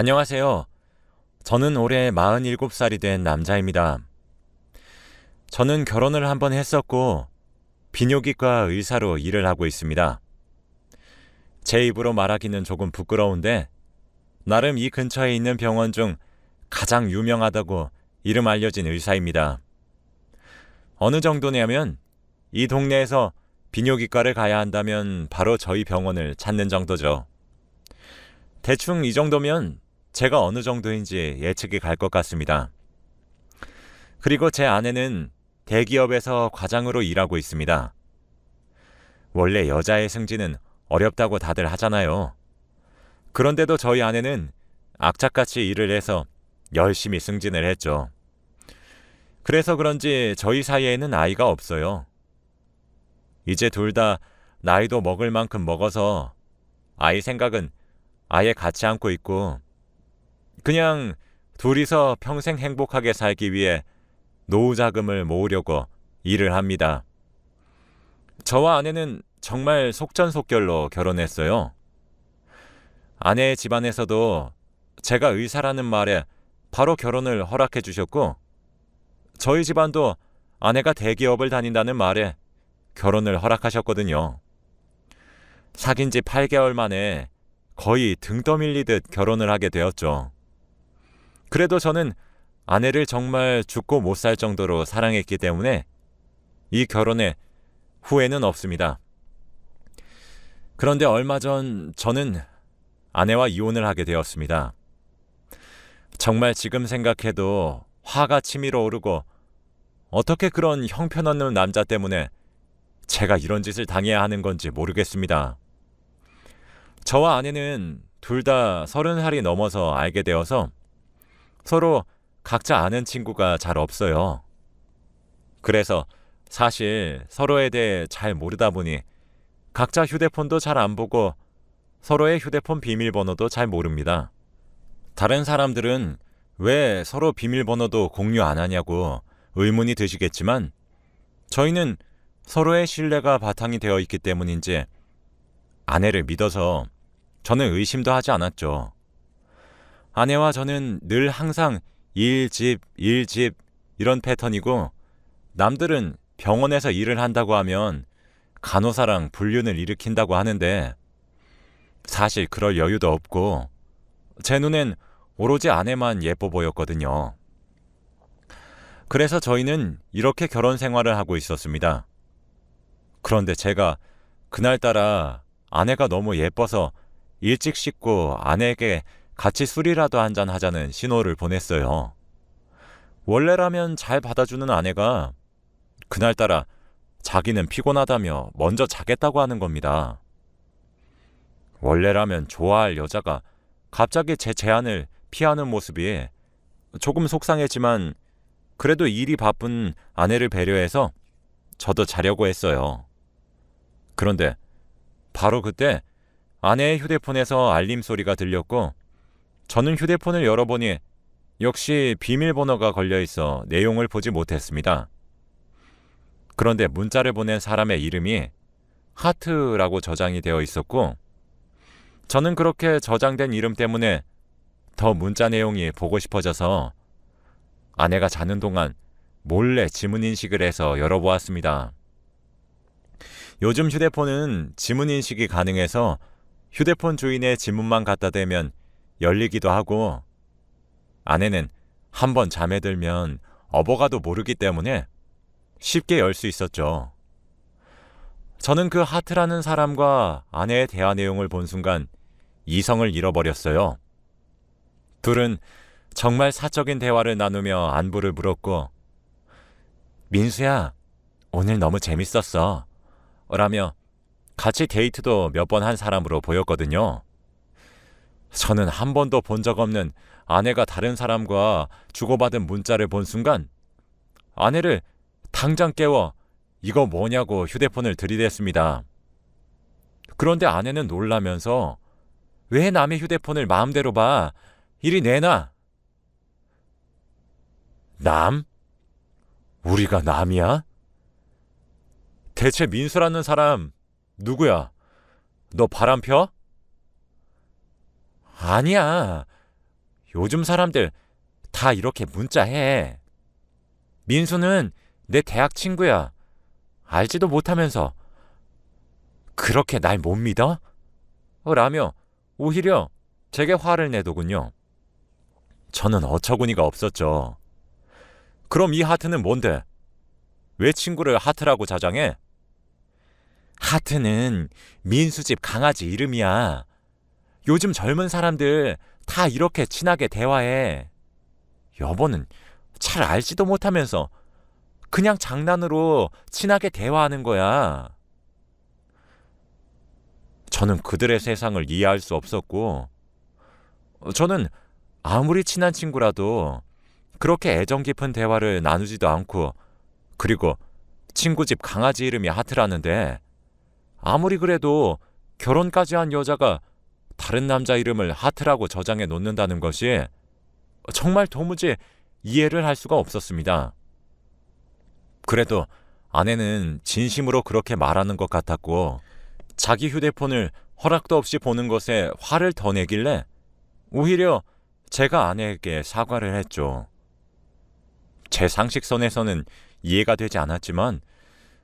안녕하세요. 저는 올해 47살이 된 남자입니다. 저는 결혼을 한번 했었고, 비뇨기과 의사로 일을 하고 있습니다. 제 입으로 말하기는 조금 부끄러운데, 나름 이 근처에 있는 병원 중 가장 유명하다고 이름 알려진 의사입니다. 어느 정도냐면, 이 동네에서 비뇨기과를 가야 한다면 바로 저희 병원을 찾는 정도죠. 대충 이 정도면 제가 어느 정도인지 예측이 갈 것 같습니다. 그리고 제 아내는 대기업에서 과장으로 일하고 있습니다. 원래 여자의 승진은 어렵다고 다들 하잖아요. 그런데도 저희 아내는 악착같이 일을 해서 열심히 승진을 했죠. 그래서 그런지 저희 사이에는 아이가 없어요. 이제 둘 다 나이도 먹을 만큼 먹어서 아이 생각은 아예 같이 않고 있고, 그냥 둘이서 평생 행복하게 살기 위해 노후 자금을 모으려고 일을 합니다. 저와 아내는 정말 속전속결로 결혼했어요. 아내의 집안에서도 제가 의사라는 말에 바로 결혼을 허락해 주셨고, 저희 집안도 아내가 대기업을 다닌다는 말에 결혼을 허락하셨거든요. 사귄 지 8개월 만에 거의 등 떠밀리듯 결혼을 하게 되었죠. 그래도 저는 아내를 정말 죽고 못 살 정도로 사랑했기 때문에 이 결혼에 후회는 없습니다. 그런데 얼마 전 저는 아내와 이혼을 하게 되었습니다. 정말 지금 생각해도 화가 치밀어 오르고, 어떻게 그런 형편없는 남자 때문에 제가 이런 짓을 당해야 하는 건지 모르겠습니다. 저와 아내는 둘 다 30살이 넘어서 알게 되어서 서로 각자 아는 친구가 잘 없어요. 그래서 사실 서로에 대해 잘 모르다 보니 각자 휴대폰도 잘 안 보고 서로의 휴대폰 비밀번호도 잘 모릅니다. 다른 사람들은 왜 서로 비밀번호도 공유 안 하냐고 의문이 드시겠지만, 저희는 서로의 신뢰가 바탕이 되어 있기 때문인지 아내를 믿어서 저는 의심도 하지 않았죠. 아내와 저는 늘 항상 일, 집, 일, 집 이런 패턴이고, 남들은 병원에서 일을 한다고 하면 간호사랑 불륜을 일으킨다고 하는데 사실 그럴 여유도 없고, 제 눈엔 오로지 아내만 예뻐 보였거든요. 그래서 저희는 이렇게 결혼 생활을 하고 있었습니다. 그런데 제가 그날따라 아내가 너무 예뻐서 일찍 씻고 아내에게 같이 술이라도 한잔 하자는 신호를 보냈어요. 원래라면 잘 받아주는 아내가 그날따라 자기는 피곤하다며 먼저 자겠다고 하는 겁니다. 원래라면 좋아할 여자가 갑자기 제 제안을 피하는 모습이 조금 속상했지만, 그래도 일이 바쁜 아내를 배려해서 저도 자려고 했어요. 그런데 바로 그때 아내의 휴대폰에서 알림 소리가 들렸고, 저는 휴대폰을 열어보니 역시 비밀번호가 걸려있어 내용을 보지 못했습니다. 그런데 문자를 보낸 사람의 이름이 하트라고 저장이 되어 있었고, 저는 그렇게 저장된 이름 때문에 더 문자 내용이 보고 싶어져서 아내가 자는 동안 몰래 지문인식을 해서 열어보았습니다. 요즘 휴대폰은 지문인식이 가능해서 휴대폰 주인의 지문만 갖다 대면 열리기도 하고, 아내는 한번 잠에 들면 업어가도 모르기 때문에 쉽게 열 수 있었죠. 저는 그 하트라는 사람과 아내의 대화 내용을 본 순간 이성을 잃어버렸어요. 둘은 정말 사적인 대화를 나누며 안부를 물었고, 민수야, 오늘 너무 재밌었어 라며 같이 데이트도 몇 번 한 사람으로 보였거든요. 저는 한 번도 본 적 없는 아내가 다른 사람과 주고받은 문자를 본 순간 아내를 당장 깨워 이거 뭐냐고 휴대폰을 들이댔습니다. 그런데 아내는 놀라면서 왜 남의 휴대폰을 마음대로 봐? 이리 내놔. 남? 우리가 남이야? 대체 민수라는 사람 누구야? 너 바람 펴? 아니야. 요즘 사람들 다 이렇게 문자해. 민수는 내 대학 친구야. 알지도 못하면서 그렇게 날 못 믿어? 라며 오히려 제게 화를 내더군요. 저는 어처구니가 없었죠. 그럼 이 하트는 뭔데? 왜 친구를 하트라고 자장해? 하트는 민수집 강아지 이름이야. 요즘 젊은 사람들 다 이렇게 친하게 대화해. 여보는 잘 알지도 못하면서 그냥 장난으로 친하게 대화하는 거야. 저는 그들의 세상을 이해할 수 없었고, 저는 아무리 친한 친구라도 그렇게 애정 깊은 대화를 나누지도 않고, 그리고 친구 집 강아지 이름이 하트라는데, 아무리 그래도 결혼까지 한 여자가 다른 남자 이름을 하트라고 저장해 놓는다는 것이 정말 도무지 이해를 할 수가 없었습니다. 그래도 아내는 진심으로 그렇게 말하는 것 같았고, 자기 휴대폰을 허락도 없이 보는 것에 화를 더 내길래 오히려 제가 아내에게 사과를 했죠. 제 상식선에서는 이해가 되지 않았지만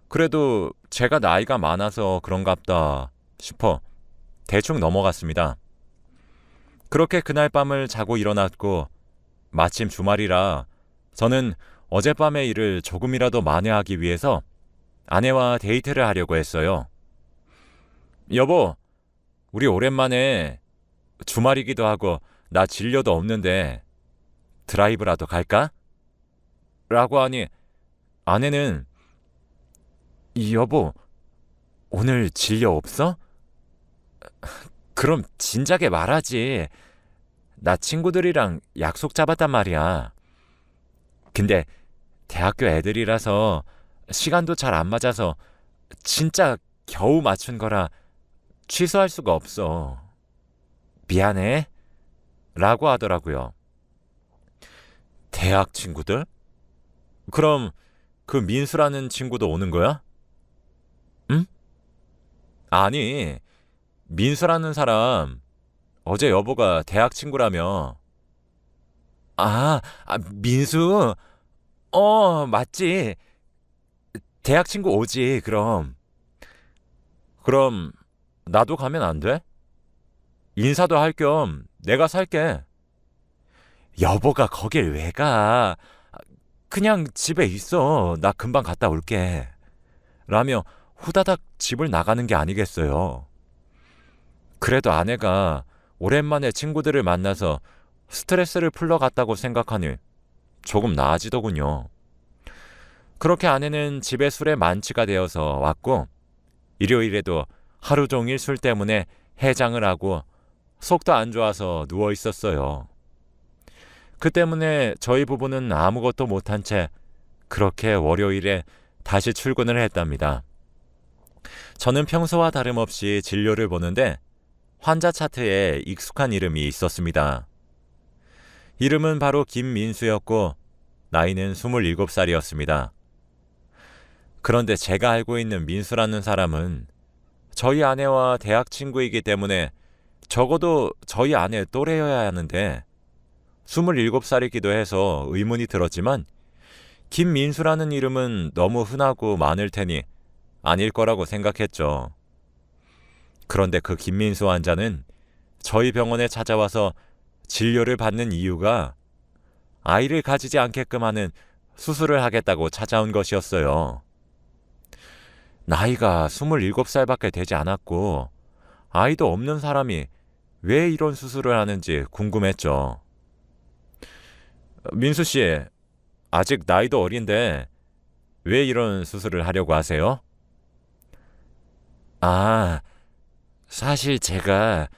그래도 제가 나이가 많아서 그런갑다 싶어 대충 넘어갔습니다. 그렇게 그날 밤을 자고 일어났고 마침 주말이라 저는 어젯밤의 일을 조금이라도 만회하기 위해서 아내와 데이트를 하려고 했어요. 여보, 우리 오랜만에 주말이기도 하고 나 진료도 없는데 드라이브라도 갈까? 라고 하니 아내는 여보, 오늘 진료 없어? 그럼 진작에 말하지. 나 친구들이랑 약속 잡았단 말이야. 근데 대학교 애들이라서 시간도 잘 안 맞아서 진짜 겨우 맞춘 거라 취소할 수가 없어. 미안해. 라고 하더라고요. 대학 친구들? 그럼 그 민수라는 친구도 오는 거야? 응? 아니, 민수라는 사람 어제 여보가 대학 친구라며. 민수? 맞지. 대학 친구 오지, 그럼. 그럼 나도 가면 안 돼? 인사도 할 겸 내가 살게. 여보가 거길 왜 가? 그냥 집에 있어. 나 금방 갔다 올게. 라며 후다닥 집을 나가는 게 아니겠어요. 그래도 아내가 오랜만에 친구들을 만나서 스트레스를 풀러 갔다고 생각하니 조금 나아지더군요. 그렇게 아내는 집에 술에 만취가 되어서 왔고 일요일에도 하루 종일 술 때문에 해장을 하고 속도 안 좋아서 누워 있었어요. 그 때문에 저희 부부는 아무것도 못한 채 그렇게 월요일에 다시 출근을 했답니다. 저는 평소와 다름없이 진료를 보는데 환자 차트에 익숙한 이름이 있었습니다. 이름은 바로 김민수였고 나이는 27살이었습니다. 그런데 제가 알고 있는 민수라는 사람은 저희 아내와 대학 친구이기 때문에 적어도 저희 아내 또래여야 하는데 27살이기도 해서 의문이 들었지만 김민수라는 이름은 너무 흔하고 많을 테니 아닐 거라고 생각했죠. 그런데 그 김민수 환자는 저희 병원에 찾아와서 진료를 받는 이유가 아이를 가지지 않게끔 하는 수술을 하겠다고 찾아온 것이었어요. 나이가 27살밖에 되지 않았고 아이도 없는 사람이 왜 이런 수술을 하는지 궁금했죠. 민수 씨, 아직 나이도 어린데 왜 이런 수술을 하려고 하세요? 사실 제가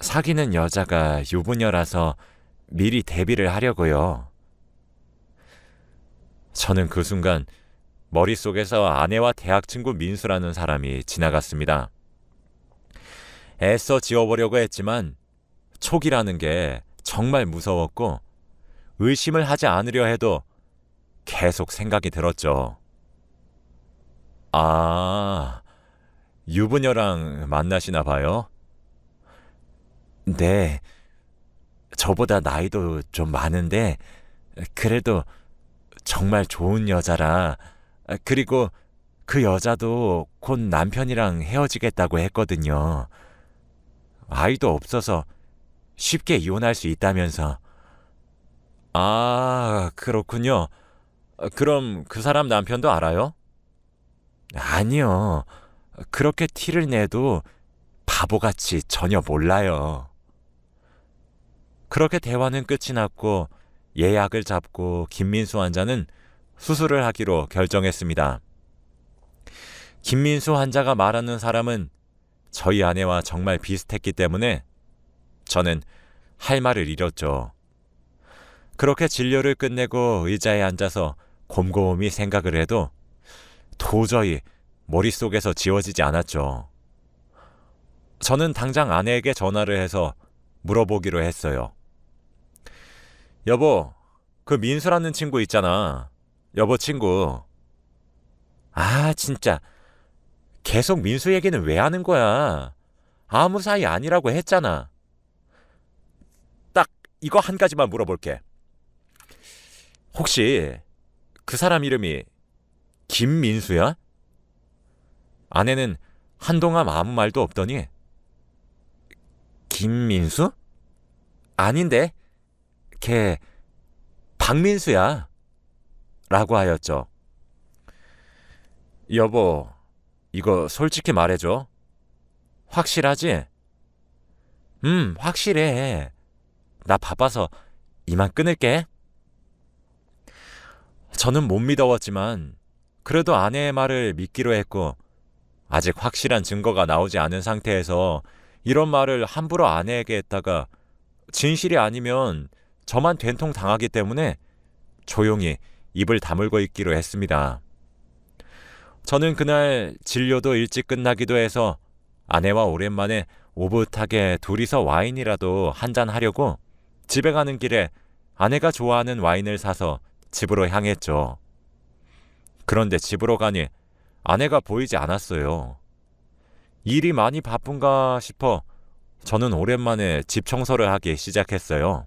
사귀는 여자가 유부녀라서 미리 대비를 하려고요. 저는 그 순간 머릿속에서 아내와 대학 친구 민수라는 사람이 지나갔습니다. 애써 지워보려고 했지만 촉이라는 게 정말 무서웠고 의심을 하지 않으려 해도 계속 생각이 들었죠. 유부녀랑 만나시나 봐요? 네, 저보다 나이도 좀 많은데 그래도 정말 좋은 여자라. 그리고 그 여자도 곧 남편이랑 헤어지겠다고 했거든요. 아이도 없어서 쉽게 이혼할 수 있다면서. 아, 그렇군요. 그럼 그 사람 남편도 알아요? 아니요. 그렇게 티를 내도 바보같이 전혀 몰라요. 그렇게 대화는 끝이 났고 예약을 잡고 김민수 환자는 수술을 하기로 결정했습니다. 김민수 환자가 말하는 사람은 저희 아내와 정말 비슷했기 때문에 저는 할 말을 잃었죠. 그렇게 진료를 끝내고 의자에 앉아서 곰곰이 생각을 해도 도저히 머릿속에서 지워지지 않았죠. 저는 당장 아내에게 전화를 해서 물어보기로 했어요. 여보, 그 민수라는 친구 있잖아. 여보 친구. 아, 진짜. 계속 민수 얘기는 왜 하는 거야? 아무 사이 아니라고 했잖아. 딱 이거 한 가지만 물어볼게. 혹시 그 사람 이름이 김민수야? 아내는 한동안 아무 말도 없더니 김민수? 아닌데 걔 박민수야 라고 하였죠. 여보, 이거 솔직히 말해줘. 확실하지? 확실해. 나 바빠서 이만 끊을게. 저는 못 믿어왔지만 그래도 아내의 말을 믿기로 했고 아직 확실한 증거가 나오지 않은 상태에서 이런 말을 함부로 아내에게 했다가 진실이 아니면 저만 된통 당하기 때문에 조용히 입을 다물고 있기로 했습니다. 저는 그날 진료도 일찍 끝나기도 해서 아내와 오랜만에 오붓하게 둘이서 와인이라도 한잔 하려고 집에 가는 길에 아내가 좋아하는 와인을 사서 집으로 향했죠. 그런데 집으로 가니 아내가 보이지 않았어요. 일이 많이 바쁜가 싶어 저는 오랜만에 집 청소를 하기 시작했어요.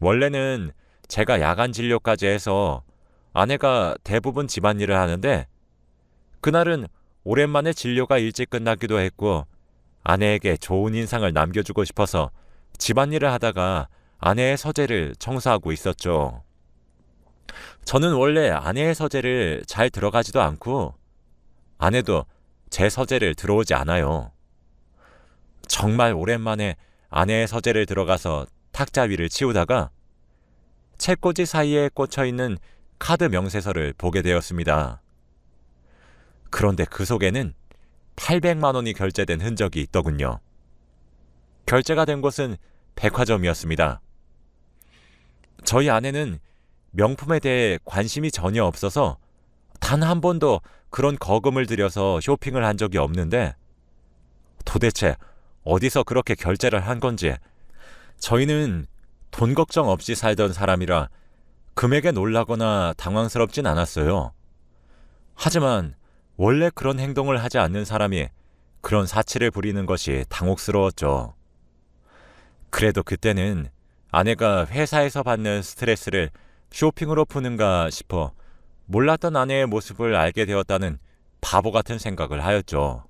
원래는 제가 야간 진료까지 해서 아내가 대부분 집안일을 하는데 그날은 오랜만에 진료가 일찍 끝나기도 했고 아내에게 좋은 인상을 남겨주고 싶어서 집안일을 하다가 아내의 서재를 청소하고 있었죠. 저는 원래 아내의 서재를 잘 들어가지도 않고 아내도 제 서재를 들어오지 않아요. 정말 오랜만에 아내의 서재를 들어가서 탁자 위를 치우다가 책꽂이 사이에 꽂혀있는 카드 명세서를 보게 되었습니다. 그런데 그 속에는 800만 원이 결제된 흔적이 있더군요. 결제가 된 곳은 백화점이었습니다. 저희 아내는 명품에 대해 관심이 전혀 없어서 단 한 번도 그런 거금을 들여서 쇼핑을 한 적이 없는데 도대체 어디서 그렇게 결제를 한 건지 저희는 돈 걱정 없이 살던 사람이라 금액에 놀라거나 당황스럽진 않았어요. 하지만 원래 그런 행동을 하지 않는 사람이 그런 사치를 부리는 것이 당혹스러웠죠. 그래도 그때는 아내가 회사에서 받는 스트레스를 쇼핑으로 푸는가 싶어 몰랐던 아내의 모습을 알게 되었다는 바보 같은 생각을 하였죠.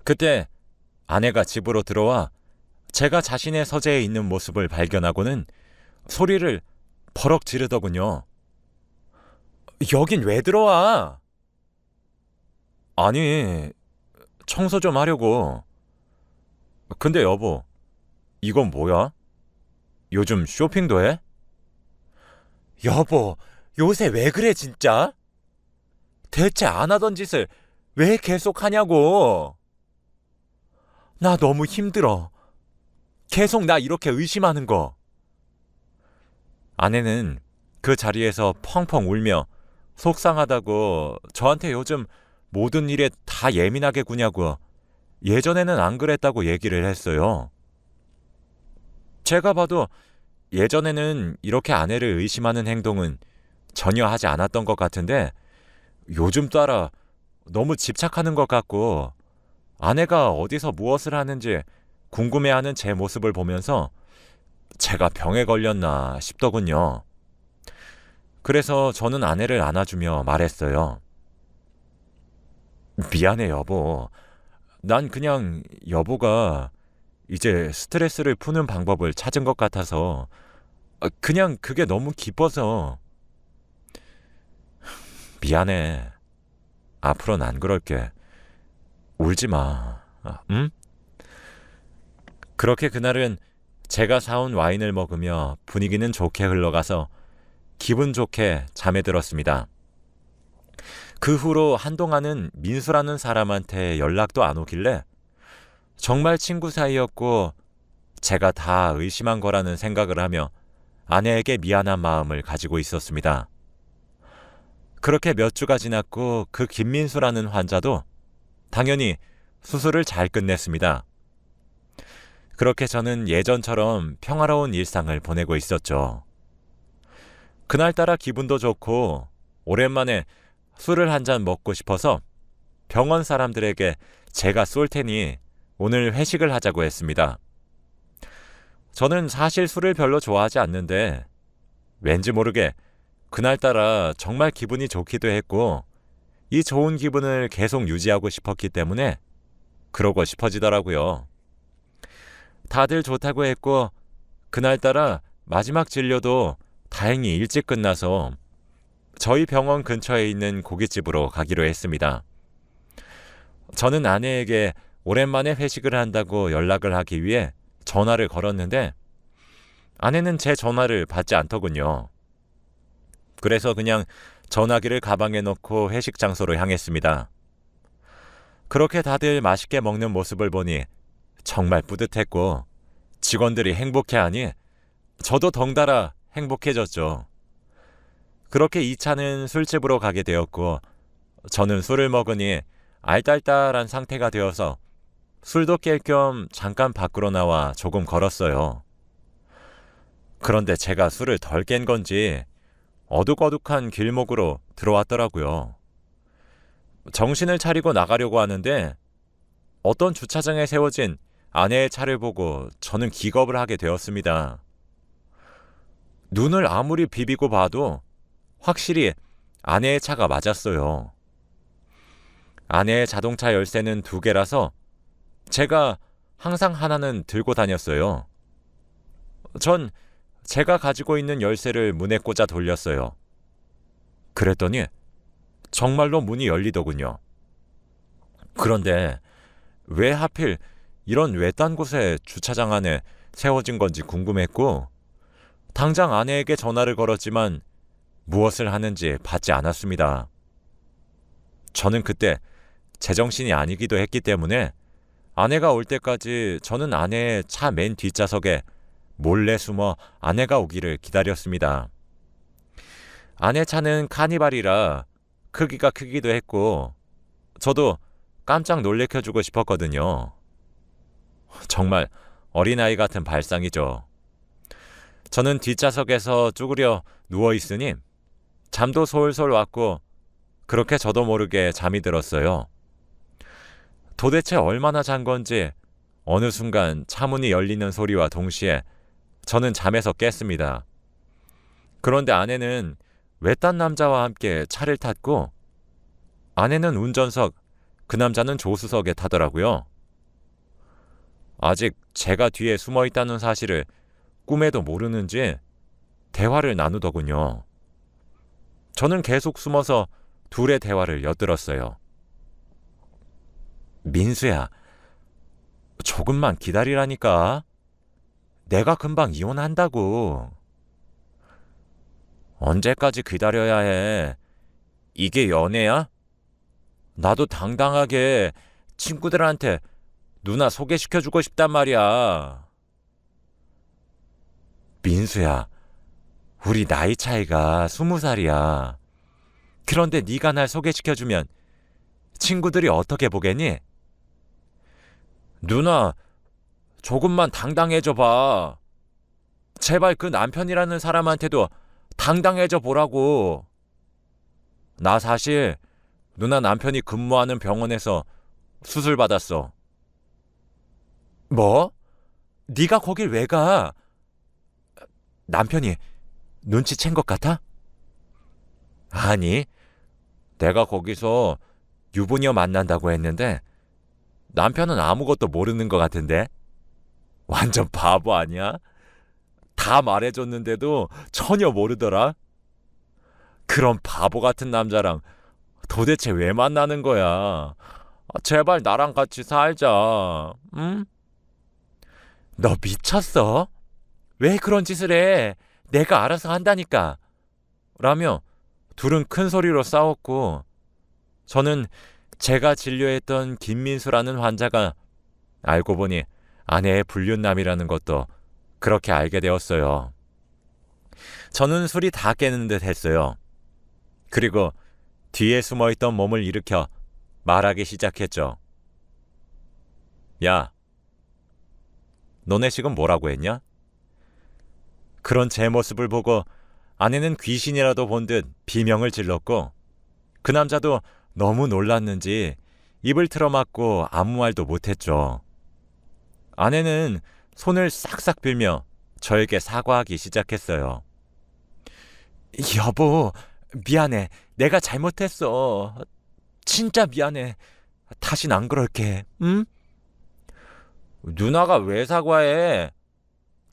그때 아내가 집으로 들어와 제가 자신의 서재에 있는 모습을 발견하고는 소리를 버럭 지르더군요. 여긴 왜 들어와? 아니, 청소 좀 하려고. 근데 여보, 이건 뭐야? 요즘 쇼핑도 해? 여보, 요새 왜 그래 진짜? 대체 안 하던 짓을 왜 계속 하냐고. 나 너무 힘들어. 계속 나 이렇게 의심하는 거. 아내는 그 자리에서 펑펑 울며 속상하다고 저한테 요즘 모든 일에 다 예민하게 구냐고 예전에는 안 그랬다고 얘기를 했어요. 제가 봐도 예전에는 이렇게 아내를 의심하는 행동은 전혀 하지 않았던 것 같은데 요즘 따라 너무 집착하는 것 같고 아내가 어디서 무엇을 하는지 궁금해하는 제 모습을 보면서 제가 병에 걸렸나 싶더군요. 그래서 저는 아내를 안아주며 말했어요. 미안해, 여보. 난 그냥 여보가 이제 스트레스를 푸는 방법을 찾은 것 같아서 그냥 그게 너무 기뻐서. 미안해. 앞으로는 안 그럴게. 울지 마. 응? 그렇게 그날은 제가 사온 와인을 먹으며 분위기는 좋게 흘러가서 기분 좋게 잠에 들었습니다. 그 후로 한동안은 민수라는 사람한테 연락도 안 오길래 정말 친구 사이였고 제가 다 의심한 거라는 생각을 하며 아내에게 미안한 마음을 가지고 있었습니다. 그렇게 몇 주가 지났고 그 김민수라는 환자도 당연히 수술을 잘 끝냈습니다. 그렇게 저는 예전처럼 평화로운 일상을 보내고 있었죠. 그날따라 기분도 좋고 오랜만에 술을 한 잔 먹고 싶어서 병원 사람들에게 제가 쏠 테니 오늘 회식을 하자고 했습니다. 저는 사실 술을 별로 좋아하지 않는데 왠지 모르게 그날따라 정말 기분이 좋기도 했고 이 좋은 기분을 계속 유지하고 싶었기 때문에 그러고 싶어지더라고요. 다들 좋다고 했고 그날따라 마지막 진료도 다행히 일찍 끝나서 저희 병원 근처에 있는 고깃집으로 가기로 했습니다. 저는 아내에게 오랜만에 회식을 한다고 연락을 하기 위해 전화를 걸었는데 아내는 제 전화를 받지 않더군요. 그래서 그냥 전화기를 가방에 넣고 회식 장소로 향했습니다. 그렇게 다들 맛있게 먹는 모습을 보니 정말 뿌듯했고 직원들이 행복해하니 저도 덩달아 행복해졌죠. 그렇게 2차는 술집으로 가게 되었고 저는 술을 먹으니 알딸딸한 상태가 되어서 술도 깰 겸 잠깐 밖으로 나와 조금 걸었어요. 그런데 제가 술을 덜 깬 건지 어둑어둑한 길목으로 들어왔더라고요. 정신을 차리고 나가려고 하는데 어떤 주차장에 세워진 아내의 차를 보고 저는 기겁을 하게 되었습니다. 눈을 아무리 비비고 봐도 확실히 아내의 차가 맞았어요. 아내의 자동차 열쇠는 2개라서 제가 항상 하나는 들고 다녔어요. 전 제가 가지고 있는 열쇠를 문에 꽂아 돌렸어요. 그랬더니 정말로 문이 열리더군요. 그런데 왜 하필 이런 외딴 곳에 주차장 안에 세워진 건지 궁금했고 당장 아내에게 전화를 걸었지만 무엇을 하는지 받지 않았습니다. 저는 그때 제정신이 아니기도 했기 때문에 아내가 올 때까지 저는 아내의 차 맨 뒷좌석에 몰래 숨어 아내가 오기를 기다렸습니다. 아내 차는 카니발이라 크기가 크기도 했고 저도 깜짝 놀래켜주고 싶었거든요. 정말 어린아이 같은 발상이죠. 저는 뒷좌석에서 쭈그려 누워있으니 잠도 솔솔 왔고 그렇게 저도 모르게 잠이 들었어요. 도대체 얼마나 잔 건지 어느 순간 차문이 열리는 소리와 동시에 저는 잠에서 깼습니다. 그런데 아내는 외딴 남자와 함께 차를 탔고 아내는 운전석, 그 남자는 조수석에 타더라고요. 아직 제가 뒤에 숨어 있다는 사실을 꿈에도 모르는지 대화를 나누더군요. 저는 계속 숨어서 둘의 대화를 엿들었어요. 민수야, 조금만 기다리라니까. 내가 금방 이혼한다고. 언제까지 기다려야 해? 이게 연애야? 나도 당당하게 친구들한테 누나 소개시켜주고 싶단 말이야. 민수야, 우리 나이 차이가 20살이야. 그런데 네가 날 소개시켜주면 친구들이 어떻게 보겠니? 누나, 조금만 당당해져 봐. 제발 그 남편이라는 사람한테도 당당해져 보라고. 나 사실 누나 남편이 근무하는 병원에서 수술 받았어. 뭐? 네가 거길 왜 가? 남편이 눈치챈 것 같아? 아니, 내가 거기서 유부녀 만난다고 했는데 남편은 아무것도 모르는 것 같은데? 완전 바보 아니야? 다 말해줬는데도 전혀 모르더라? 그런 바보 같은 남자랑 도대체 왜 만나는 거야? 제발 나랑 같이 살자. 응? 너 미쳤어? 왜 그런 짓을 해? 내가 알아서 한다니까. 라며 둘은 큰 소리로 싸웠고, 저는 제가 진료했던 김민수라는 환자가 알고 보니 아내의 불륜남이라는 것도 그렇게 알게 되었어요. 저는 술이 다 깨는 듯 했어요. 그리고 뒤에 숨어있던 몸을 일으켜 말하기 시작했죠. 야, 너네 지금 뭐라고 했냐? 그런 제 모습을 보고 아내는 귀신이라도 본 듯 비명을 질렀고, 그 남자도 너무 놀랐는지 입을 틀어막고 아무 말도 못했죠. 아내는 손을 싹싹 빌며 저에게 사과하기 시작했어요. 여보, 미안해. 내가 잘못했어. 진짜 미안해. 다신 안 그럴게. 응? 누나가 왜 사과해?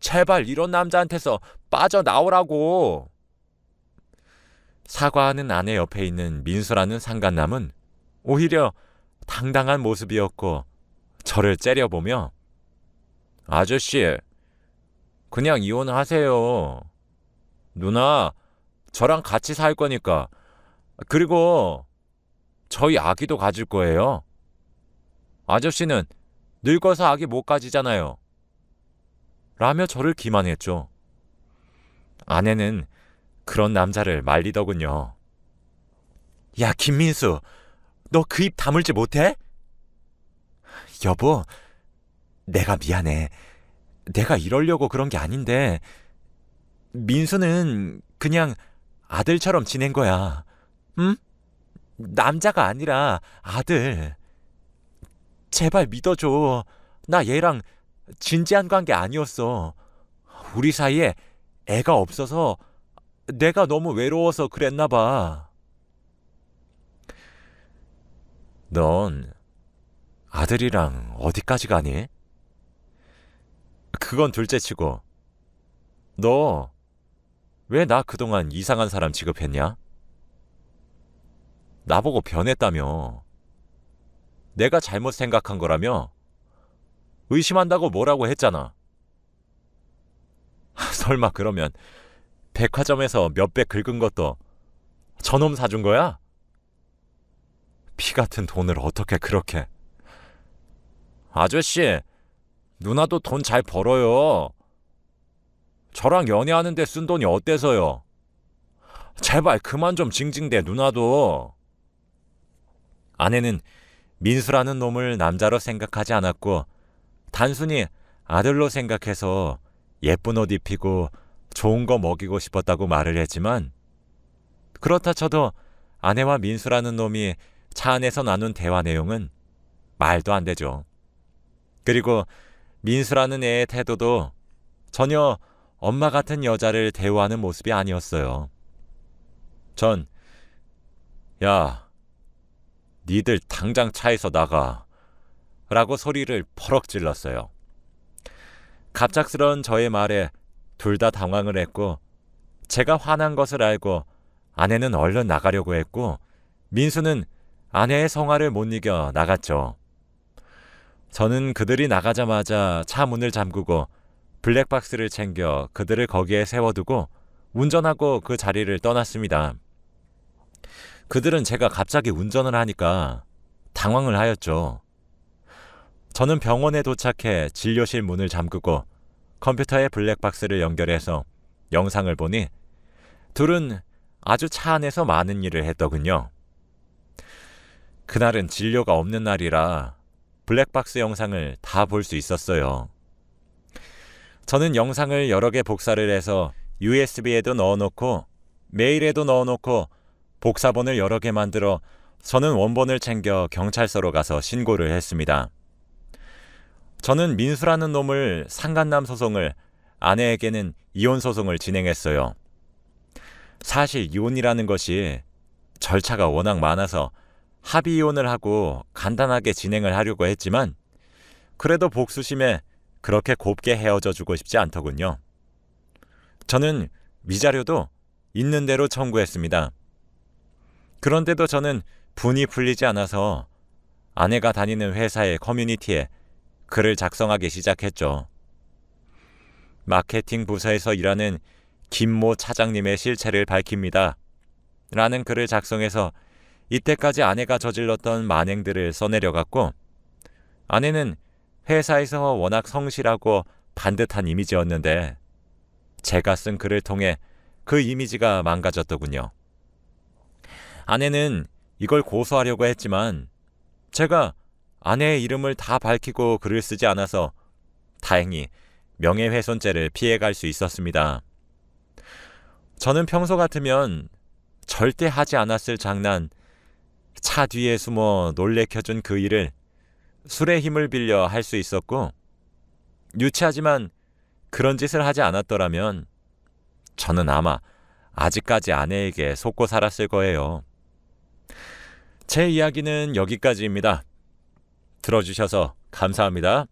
제발 이런 남자한테서 빠져나오라고. 사과하는 아내 옆에 있는 민수라는 상간남은 오히려 당당한 모습이었고 저를 째려보며 아저씨, 그냥 이혼하세요. 누나, 저랑 같이 살 거니까. 그리고 저희 아기도 가질 거예요. 아저씨는 늙어서 아기 못 가지잖아요. 라며 저를 기만했죠. 아내는 그런 남자를 말리더군요. 야, 김민수, 너 그 입 다물지 못해? 여보, 내가 미안해. 내가 이러려고 그런 게 아닌데 민수는 그냥 아들처럼 지낸 거야. 응? 남자가 아니라 아들. 제발 믿어줘. 나 얘랑 진지한 관계 아니었어. 우리 사이에 애가 없어서 내가 너무 외로워서 그랬나 봐. 넌 아들이랑 어디까지 가니? 그건 둘째치고 너 왜 나 그동안 이상한 사람 취급했냐? 나보고 변했다며. 내가 잘못 생각한 거라며? 의심한다고 뭐라고 했잖아. 설마 그러면 백화점에서 몇백 긁은 것도 저놈 사준 거야? 피 같은 돈을 어떻게 그렇게. 아저씨, 누나도 돈 잘 벌어요. 저랑 연애하는데 쓴 돈이 어때서요? 제발 그만 좀 징징대, 누나도. 아내는 민수라는 놈을 남자로 생각하지 않았고 단순히 아들로 생각해서 예쁜 옷 입히고 좋은 거 먹이고 싶었다고 말을 했지만, 그렇다 쳐도 아내와 민수라는 놈이 차 안에서 나눈 대화 내용은 말도 안 되죠. 그리고 민수라는 애의 태도도 전혀 엄마 같은 여자를 대우하는 모습이 아니었어요. 전 야, 니들 당장 차에서 나가 라고 소리를 버럭 질렀어요. 갑작스러운 저의 말에 둘 다 당황을 했고, 제가 화난 것을 알고 아내는 얼른 나가려고 했고 민수는 아내의 성화를 못 이겨 나갔죠. 저는 그들이 나가자마자 차 문을 잠그고 블랙박스를 챙겨 그들을 거기에 세워두고 운전하고 그 자리를 떠났습니다. 그들은 제가 갑자기 운전을 하니까 당황을 하였죠. 저는 병원에 도착해 진료실 문을 잠그고 컴퓨터에 블랙박스를 연결해서 영상을 보니 둘은 아주 차 안에서 많은 일을 했더군요. 그날은 진료가 없는 날이라 블랙박스 영상을 다 볼 수 있었어요. 저는 영상을 여러 개 복사를 해서 USB에도 넣어놓고 메일에도 넣어놓고 복사본을 여러 개 만들어 저는 원본을 챙겨 경찰서로 가서 신고를 했습니다. 저는 민수라는 놈을 상간남 소송을 아내에게는 이혼 소송을 진행했어요. 사실 이혼이라는 것이 절차가 워낙 많아서 합의 이혼을 하고 간단하게 진행을 하려고 했지만 그래도 복수심에 그렇게 곱게 헤어져 주고 싶지 않더군요. 저는 위자료도 있는 대로 청구했습니다. 그런데도 저는 분이 풀리지 않아서 아내가 다니는 회사의 커뮤니티에 글을 작성하기 시작했죠. 마케팅 부서에서 일하는 김모 차장님의 실체를 밝힙니다. 라는 글을 작성해서 이때까지 아내가 저질렀던 만행들을 써내려갔고, 아내는 회사에서 워낙 성실하고 반듯한 이미지였는데 제가 쓴 글을 통해 그 이미지가 망가졌더군요. 아내는 이걸 고소하려고 했지만 제가 아내의 이름을 다 밝히고 글을 쓰지 않아서 다행히 명예훼손죄를 피해갈 수 있었습니다. 저는 평소 같으면 절대 하지 않았을 장난, 차 뒤에 숨어 놀래켜준 그 일을 술의 힘을 빌려 할 수 있었고, 유치하지만 그런 짓을 하지 않았더라면 저는 아마 아직까지 아내에게 속고 살았을 거예요. 제 이야기는 여기까지입니다. 들어주셔서 감사합니다.